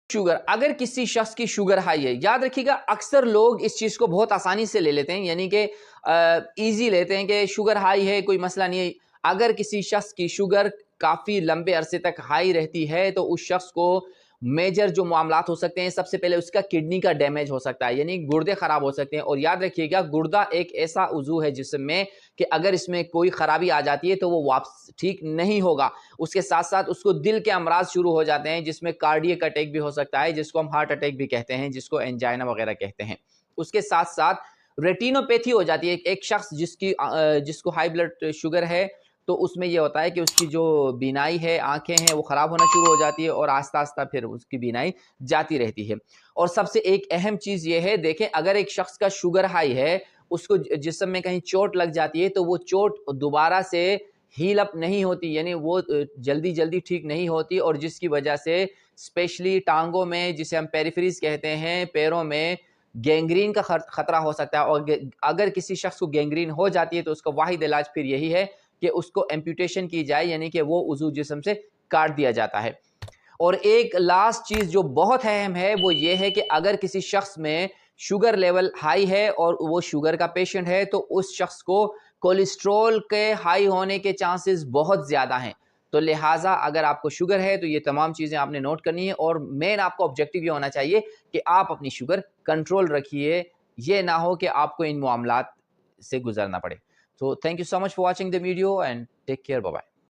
Sugar, अगर किसी शख्स की शुगर हाई है, याद रखिएगा अक्सर लोग इस चीज़ को बहुत आसानी से ले लेते हैं, यानी कि ईजी लेते हैं कि शुगर हाई है कोई मसला नहीं है। अगर किसी शख्स की शुगर काफ़ी लंबे अरसे तक हाई रहती है तो उस शख्स को मेजर जो मामलात हो सकते हैं, सबसे पहले उसका किडनी का डैमेज हो सकता है, यानी गुर्दे ख़राब हो सकते हैं। और याद रखिएगा गुर्दा एक ऐसा उज़ू है जिसमें कि अगर इसमें कोई ख़राबी आ जाती है तो वो वापस ठीक नहीं होगा। उसके साथ साथ उसको दिल के अमराज शुरू हो जाते हैं, जिसमें कार्डियक अटैक भी हो सकता है, जिसको हम हार्ट अटैक भी कहते हैं, जिसको एंजाइना वगैरह कहते हैं। उसके साथ साथ रेटिनोपैथी हो जाती है। एक शख्स जिसको हाई ब्लड शुगर है तो उसमें ये होता है कि उसकी जो बीनाई है, आंखें हैं, वो ख़राब होना शुरू हो जाती है और आस्ता आस्ता फिर उसकी बीनाई जाती रहती है। और सबसे एक अहम चीज़ ये है, देखें अगर एक शख्स का शुगर हाई है, उसको जिस्म में कहीं चोट लग जाती है तो वो चोट दोबारा से हील अप नहीं होती, यानी वो जल्दी जल्दी ठीक नहीं होती, और जिसकी वजह से स्पेशली टांगों में, जिसे हम पेरिफेरीज कहते हैं, पैरों में गैंग्रीन का खतरा हो सकता है। और अगर किसी शख्स को गैंग्रीन हो जाती है तो उसका वाहिद इलाज फिर यही है कि उसको एम्प्यूटेशन की जाए, यानी कि वो उज़ू जिस्म से काट दिया जाता है। और एक लास्ट चीज़ जो बहुत अहम है वो ये है कि अगर किसी शख्स में शुगर लेवल हाई है और वो शुगर का पेशेंट है तो उस शख्स को कोलेस्ट्रॉल के हाई होने के चांसेस बहुत ज़्यादा हैं। तो लिहाजा अगर आपको शुगर है तो ये तमाम चीज़ें आपने नोट करनी है, और मेन आपका ऑब्जेक्टिव ये होना चाहिए कि आप अपनी शुगर कंट्रोल रखिए, ये ना हो कि आपको इन मामलात से गुजरना पड़े। So thank you so much for watching the video and take care. Bye bye.